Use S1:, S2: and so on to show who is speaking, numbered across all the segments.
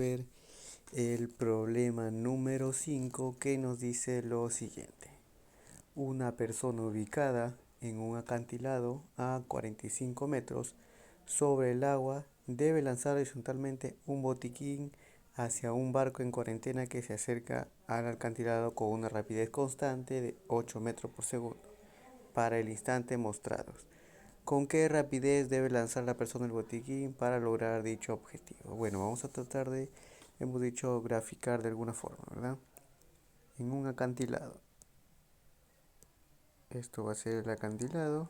S1: Ver el problema número 5 que nos dice lo siguiente. Una persona ubicada en un acantilado a 45 metros sobre el agua debe lanzar horizontalmente un botiquín hacia un barco en cuarentena que se acerca al acantilado con una rapidez constante de 8 metros por segundo para el instante mostrado. ¿Con qué rapidez debe lanzar la persona el botiquín para lograr dicho objetivo? Bueno, vamos a tratar de, hemos dicho, graficar de alguna forma, ¿verdad? En un acantilado. Esto va a ser el acantilado.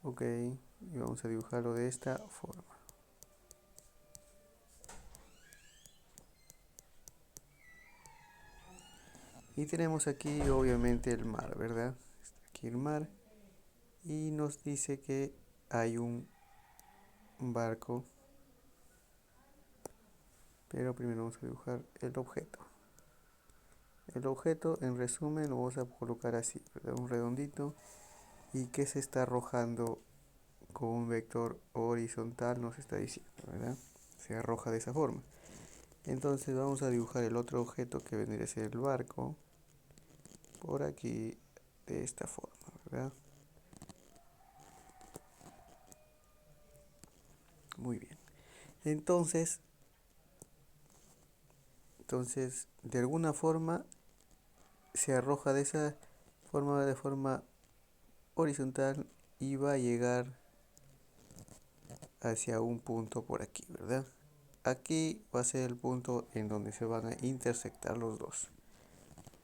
S1: Ok, y vamos a dibujarlo de esta forma. Y tenemos aquí obviamente el mar, ¿verdad? Aquí el mar. Y nos dice que hay un barco. Pero primero vamos a dibujar el objeto. El objeto, en resumen, lo vamos a colocar así, ¿verdad? Un redondito. Y que se está arrojando con un vector horizontal, nos está diciendo, ¿verdad? Se arroja de esa forma. Entonces vamos a dibujar el otro objeto que vendría a ser el barco por aquí de esta forma, ¿verdad? Muy bien. Entonces de alguna forma se arroja de esa forma, de forma horizontal, y va a llegar hacia un punto por aquí, ¿verdad? Aquí va a ser el punto en donde se van a intersectar los dos.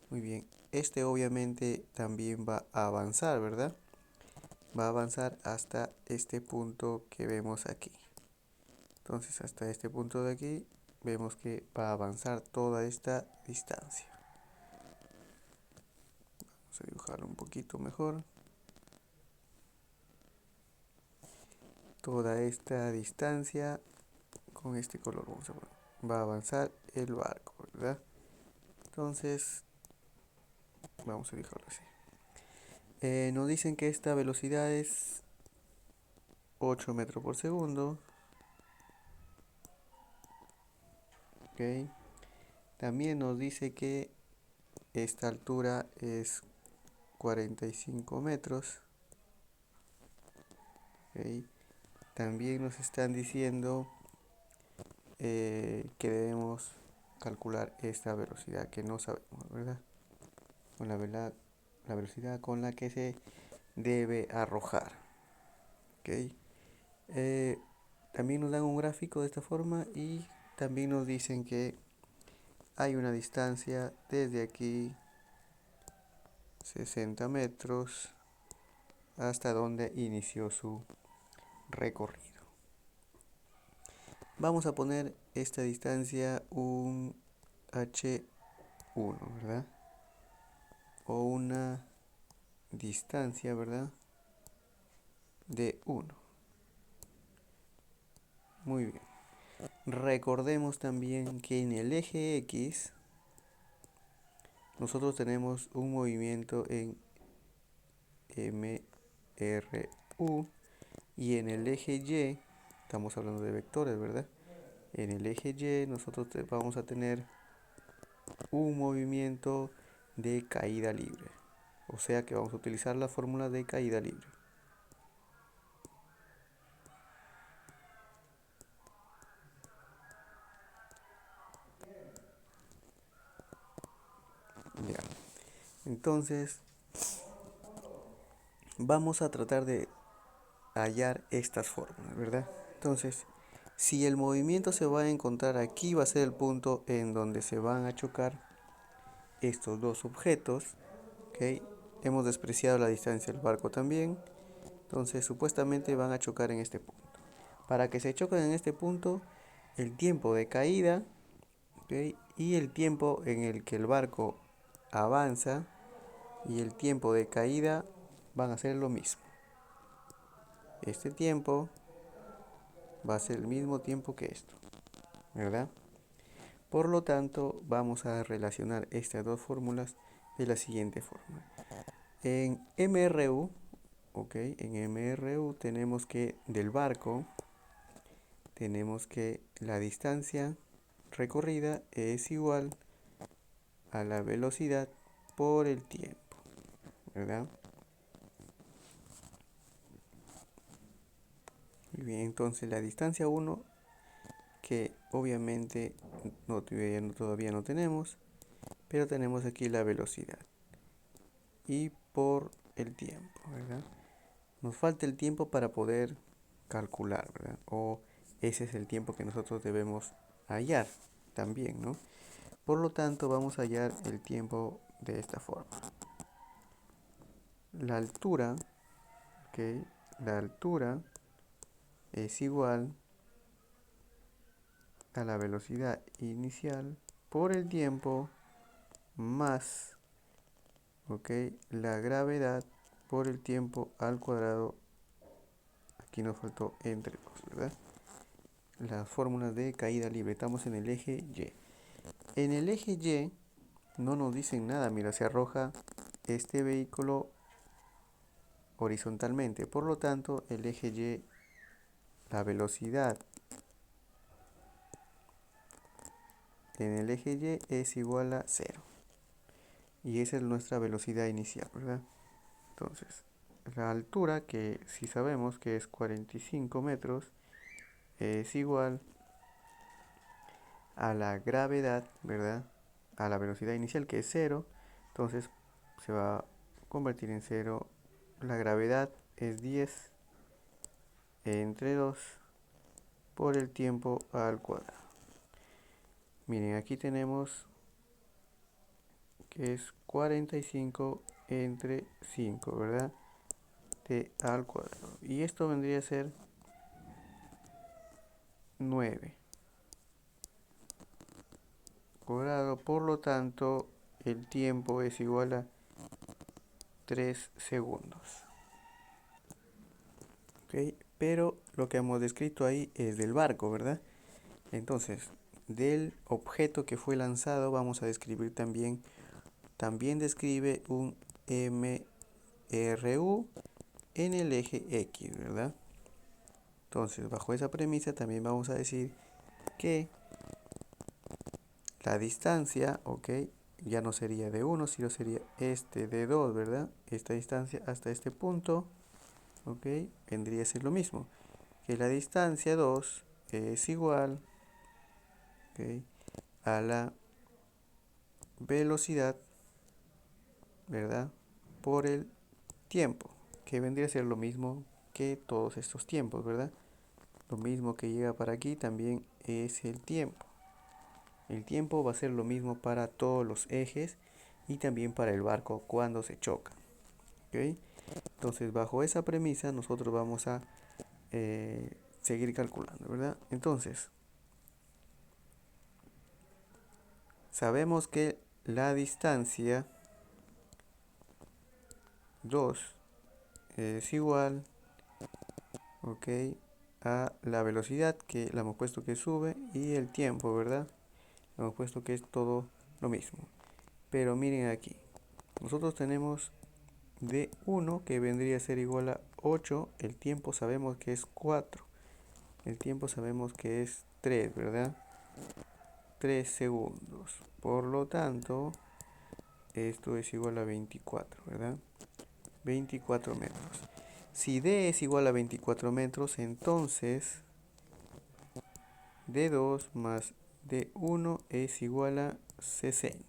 S1: Muy bien, este obviamente también va a avanzar, ¿verdad? Va a avanzar hasta este punto que vemos aquí. Entonces hasta este punto de aquí vemos que va a avanzar toda esta distancia. Vamos a dibujarlo un poquito mejor. Toda esta distancia con este color va a avanzar el barco, ¿verdad? Entonces vamos a dibujarlo así. Nos dicen que esta velocidad es 8 metros por segundo. Ok. También nos dice que esta altura es 45 metros. Ok. También nos están diciendo que debemos calcular esta velocidad que no sabemos, ¿verdad? Con la velocidad con la que se debe arrojar. Ok. También nos dan un gráfico de esta forma y también nos dicen que hay una distancia desde aquí 60 metros hasta donde inició su recorrido. Vamos a poner esta distancia un H1, ¿verdad? O una distancia, ¿verdad? De 1. Muy bien. Recordemos también que en el eje X nosotros tenemos un movimiento en MRU, y en el eje Y, estamos hablando de vectores, ¿verdad? En el eje Y nosotros vamos a tener un movimiento de caída libre. O sea que vamos a utilizar la fórmula de caída libre. Ya. Entonces, vamos a tratar de hallar estas fórmulas, ¿verdad? Entonces, si el movimiento se va a encontrar aquí, va a ser el punto en donde se van a chocar estos dos objetos. ¿Ok? Hemos despreciado la distancia del barco también. Entonces, supuestamente van a chocar en este punto. Para que se choquen en este punto, el tiempo de caída, ¿ok? Y el tiempo en el que el barco avanza y el tiempo de caída van a ser lo mismo. Este tiempo va a ser el mismo tiempo que esto, ¿verdad? Por lo tanto, vamos a relacionar estas dos fórmulas de la siguiente forma. En MRU, ok, en MRU tenemos que del barco, tenemos que la distancia recorrida es igual a la velocidad por el tiempo, ¿verdad? Muy bien, entonces la distancia 1, que obviamente todavía no tenemos, pero tenemos aquí la velocidad y por el tiempo, ¿verdad? Nos falta el tiempo para poder calcular, ¿verdad? O ese es el tiempo que nosotros debemos hallar también, ¿no? Por lo tanto, vamos a hallar el tiempo de esta forma. La altura, ¿ok? La altura es igual a la velocidad inicial por el tiempo más, ¿ok? La gravedad por el tiempo al cuadrado. Aquí nos faltó entre 2, ¿verdad? Las fórmulas de caída libre. Estamos en el eje Y. En el eje Y no nos dicen nada. Mira, se arroja este vehículo horizontalmente. Por lo tanto, el eje Y, la velocidad en el eje Y es igual a 0. Y esa es nuestra velocidad inicial, ¿verdad? Entonces, la altura, que si sabemos que es 45 metros, es igual a la gravedad, ¿verdad? A la velocidad inicial, que es 0. Entonces, se va a convertir en 0. La gravedad es 10 entre 2 por el tiempo al cuadrado. Miren, aquí tenemos que es 45 entre 5, ¿verdad? T al cuadrado. Y esto vendría a ser 9 cuadrado. Por lo tanto, el tiempo es igual a 3 segundos. ¿Ok? Pero lo que hemos descrito ahí es del barco, ¿verdad? Entonces, del objeto que fue lanzado vamos a describir también describe un MRU en el eje X, ¿verdad? Entonces, bajo esa premisa también vamos a decir que la distancia, ok, ya no sería de 1, sino sería de 2, ¿verdad? Esta distancia hasta este punto, ok, vendría a ser lo mismo. Que la distancia 2 es igual, ok, a la velocidad, ¿verdad? Por el tiempo, que vendría a ser lo mismo que todos estos tiempos, ¿verdad? Lo mismo que llega para aquí también es el tiempo. El tiempo va a ser lo mismo para todos los ejes y también para el barco cuando se choca. ¿Ok? Entonces, bajo esa premisa, nosotros vamos a seguir calculando, ¿verdad? Entonces, sabemos que la distancia 2 es igual, ¿ok? A la velocidad que le hemos puesto que sube y el tiempo, ¿verdad? Le hemos puesto que es todo lo mismo. Pero miren aquí, nosotros tenemos de 1 que vendría a ser igual a 8, el tiempo sabemos que es 4, el tiempo sabemos que es 3, ¿verdad? 3 segundos. Por lo tanto, esto es igual a 24, ¿verdad? 24 metros. Si D es igual a 24 metros, entonces D2 más D1 es igual a 60.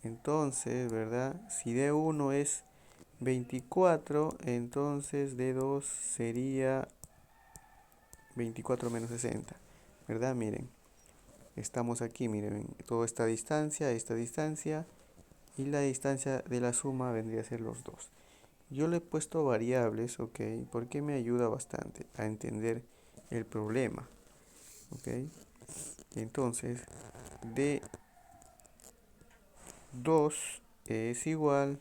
S1: Entonces, ¿verdad? Si D1 es 24, entonces D2 sería 24 menos 60, ¿verdad? Miren, estamos aquí, miren, toda esta distancia y la distancia de la suma vendría a ser los dos. Yo le he puesto variables, ¿ok? Porque me ayuda bastante a entender el problema, ¿ok? Entonces, D2 es igual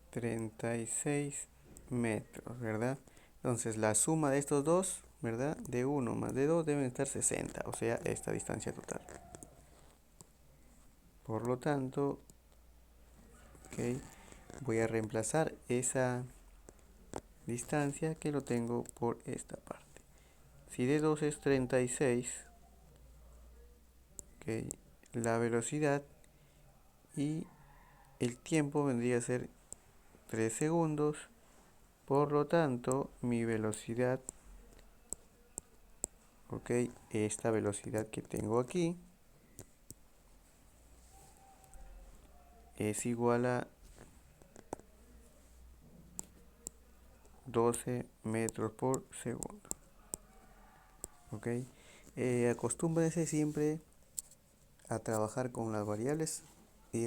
S1: 36 metros, ¿verdad? Entonces la suma de estos dos, ¿verdad? De 1 más de 2 deben estar 60, o sea, esta distancia total. Por lo tanto, ok, voy a reemplazar esa distancia que lo tengo por esta parte. Si D2 es 36, ok, la velocidad y el tiempo vendría a ser 3 segundos. Por lo tanto, mi velocidad, ok, esta velocidad que tengo aquí es igual a 12 metros por segundo. Ok, acostúmbrense siempre a trabajar con las variables y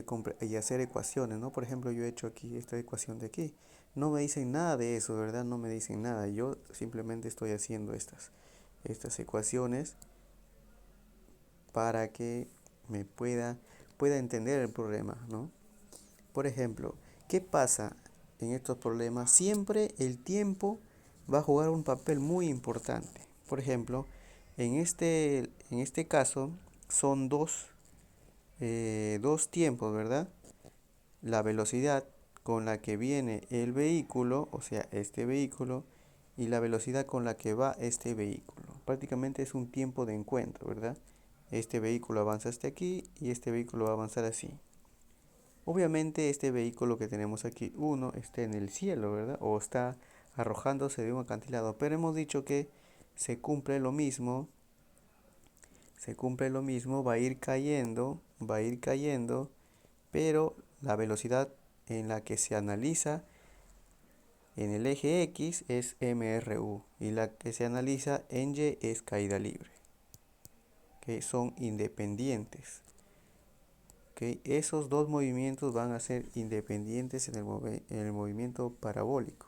S1: hacer ecuaciones, ¿no? Por ejemplo, yo he hecho aquí esta ecuación de aquí. No me dicen nada de eso, ¿verdad? No me dicen nada. Yo simplemente estoy haciendo estas ecuaciones para que me pueda entender el problema, ¿no? Por ejemplo, ¿qué pasa en estos problemas? Siempre el tiempo va a jugar un papel muy importante. Por ejemplo, en este caso son dos tiempos, ¿verdad? La velocidad con la que viene el vehículo, o sea, este vehículo, y la velocidad con la que va este vehículo. Prácticamente es un tiempo de encuentro, ¿verdad? Este vehículo avanza hasta aquí y este vehículo va a avanzar así. Obviamente este vehículo que tenemos aquí, uno, está en el cielo, ¿verdad? O está arrojándose de un acantilado. Pero hemos dicho que se cumple lo mismo, va a ir cayendo, pero la velocidad en la que se analiza en el eje X es MRU y la que se analiza en Y es caída libre, que son independientes. Okay, esos dos movimientos van a ser independientes en el movimiento parabólico.